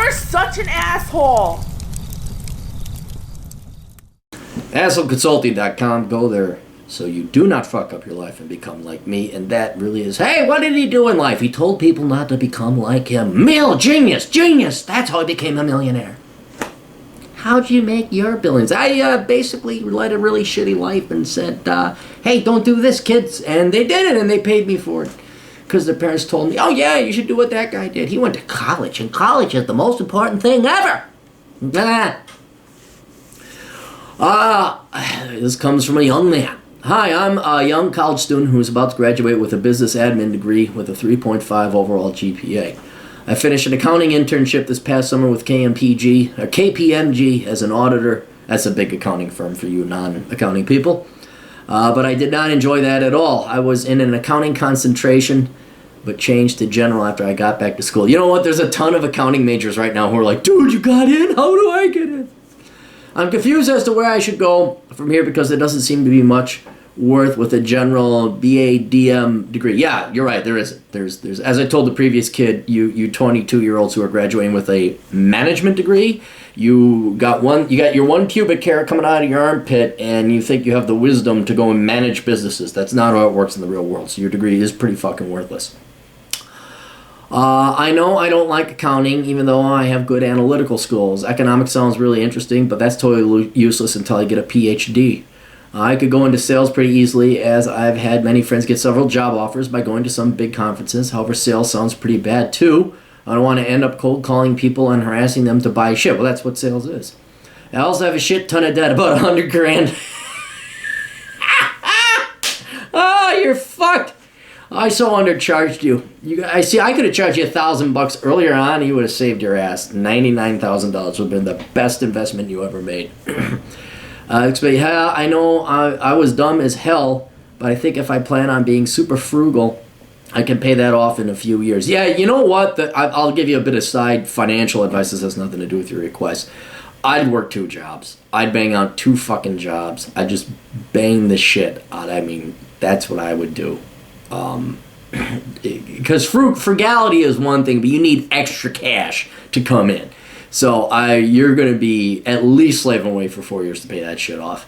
You're such an asshole. AssholeConsulting.com. Go there so you do not fuck up your life and become like me. And that really is, hey, what did he do in life? He told people not to become like him. Genius. That's how he became a millionaire. How'd you make your billions? I basically led a really shitty life and said, hey, don't do this, kids. And they did it, and they paid me for it. Because their parents told me, oh, yeah, you should do what that guy did. He went to college, and college is the most important thing ever. This comes from a young man. Hi, I'm a young college student who is about to graduate with a business admin degree with a 3.5 overall GPA. I finished an accounting internship this past summer with KPMG as an auditor. That's a big accounting firm for you non-accounting people. But I did not enjoy that at all. I was in an accounting concentration, but changed to general after I got back to school. You know what? There's a ton of accounting majors right now who are like, dude, you got in? How do I get in? I'm confused as to where I should go from here because there doesn't seem to be much worth with a general BA/DM degree. Yeah, you're right. There isn't. There's as I told the previous kid, you 22-year-olds who are graduating with a management degree, you got your one pubic hair coming out of your armpit, and you think you have the wisdom to go and manage businesses. That's not how it works in the real world. So your degree is pretty fucking worthless. I know I don't like accounting, even though I have good analytical skills. Economics sounds really interesting, but that's totally useless until I get a PhD. I could go into sales pretty easily, as I've had many friends get several job offers by going to some big conferences. However, sales sounds pretty bad too. I don't want to end up cold calling people and harassing them to buy shit. Well, that's what sales is. I also have a shit ton of debt, about $100,000. Oh, you're fucked. I so undercharged you. I see. I could have charged you $1,000 earlier on. You would have saved your ass. $99,000 would have been the best investment you ever made. Yeah, I know I was dumb as hell, but I think if I plan on being super frugal, I can pay that off in a few years. Yeah, you know what? I'll give you a bit of side financial advice. This has nothing to do with your request. I'd work 2 jobs. I'd bang out 2 fucking jobs. I'd just bang the shit out. I mean, that's what I would do. Because frugality is one thing, but you need extra cash to come in. So you're going to be at least slaving away for 4 years to pay that shit off.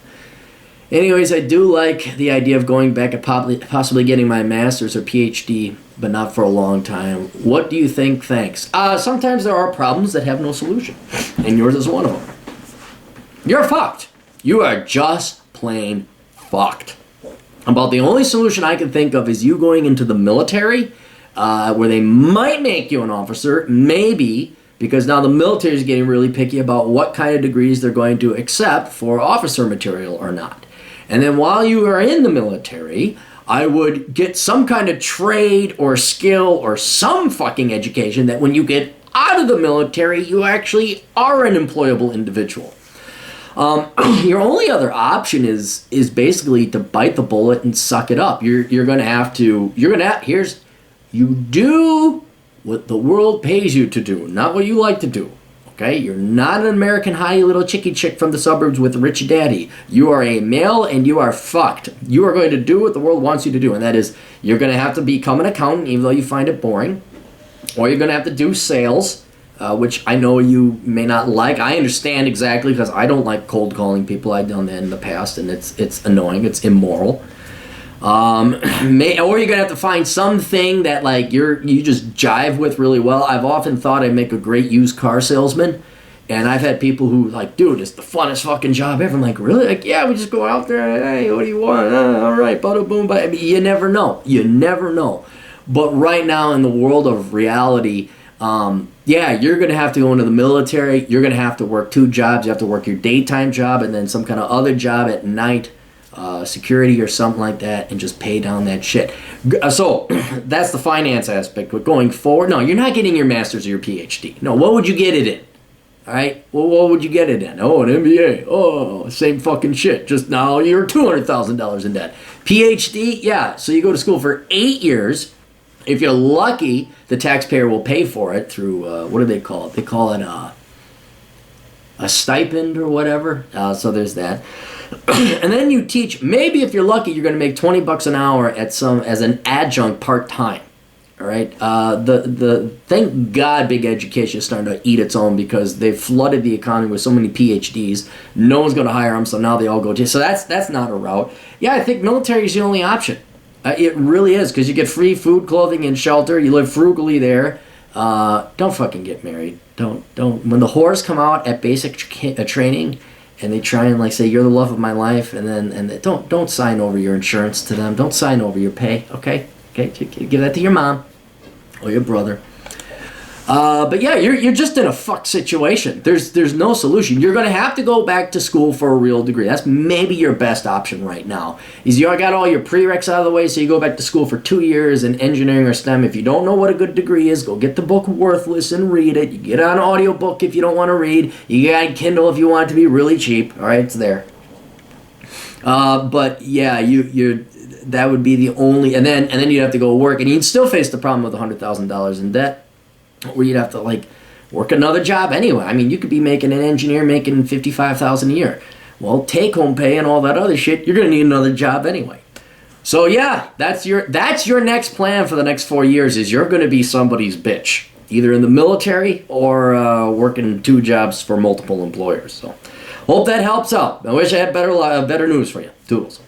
Anyways, I do like the idea of going back and possibly getting my master's or PhD, but not for a long time. What do you think? Thanks. Sometimes there are problems that have no solution, and yours is one of them. You're fucked. You are just plain fucked. About the only solution I can think of is you going into the military, where they might make you an officer, maybe, because now the military is getting really picky about what kind of degrees they're going to accept for officer material or not. And then while you are in the military, I would get some kind of trade or skill or some fucking education that when you get out of the military, you actually are an employable individual. Your only other option is basically to bite the bullet and suck it up. You do what the world pays you to do, not what you like to do. Okay? You're not an American hottie little chickie chick from the suburbs with a rich daddy. You are a male and you are fucked. You are going to do what the world wants you to do, and that is you're going to have to become an accountant even though you find it boring, or you're going to have to do sales, which I know you may not like. I understand exactly because I don't like cold calling people. I've done that in the past, and it's annoying. It's immoral. Or you're gonna have to find something that like you just jive with really well. I've often thought I'd make a great used car salesman, and I've had people who like, dude, it's the funnest fucking job ever. I'm like, really? Like, yeah, we just go out there. Hey, what do you want? All right, bada boom. But I mean, you never know. You never know. But right now in the world of reality, yeah, you're going to have to go into the military. You're going to have to work 2 jobs. You have to work your daytime job and then some kind of other job at night, security or something like that, and just pay down that shit. So that's the finance aspect. But going forward, no, you're not getting your master's or your PhD. No, what would you get it in? All right? Well, what would you get it in? Oh, an MBA. Oh, same fucking shit. Just now you're $200,000 in debt. PhD, yeah. So you go to school for 8 years. If you're lucky, the taxpayer will pay for it through, what do they call it? They call it a stipend or whatever. So there's that. And then you teach, maybe if you're lucky, you're going to make $20 an hour as an adjunct part-time. All right. The thank God big education is starting to eat its own because they've flooded the economy with so many PhDs. No one's going to hire them, so now they all go to. So that's not a route. Yeah, I think military is the only option. It really is because you get free food, clothing, and shelter. You live frugally there. Don't fucking get married. Don't. When the whores come out at basic training, and they try and like say you're the love of my life, and then don't sign over your insurance to them. Don't sign over your pay. Okay. Give that to your mom or your brother. But yeah, you're just in a fuck situation. There's no solution. You're gonna have to go back to school for a real degree. That's maybe your best option right now. Is you got all your prereqs out of the way, so you go back to school for 2 years in engineering or STEM. If you don't know what a good degree is, go get the book Worthless and read it. You get it on audiobook if you don't want to read. You got Kindle if you want it to be really cheap. All right, it's there. But yeah, you that would be the only, and then you'd have to go work, and you'd still face the problem with $100,000 in debt, where you'd have to like work another job anyway. I mean, you could be making an engineer making $55,000 a year. Well, take home pay and all that other shit, you're gonna need another job anyway. So yeah, that's your next plan for the next 4 years. Is you're gonna be somebody's bitch, either in the military or working 2 jobs for multiple employers. So hope that helps out. I wish I had better news for you. Toodles.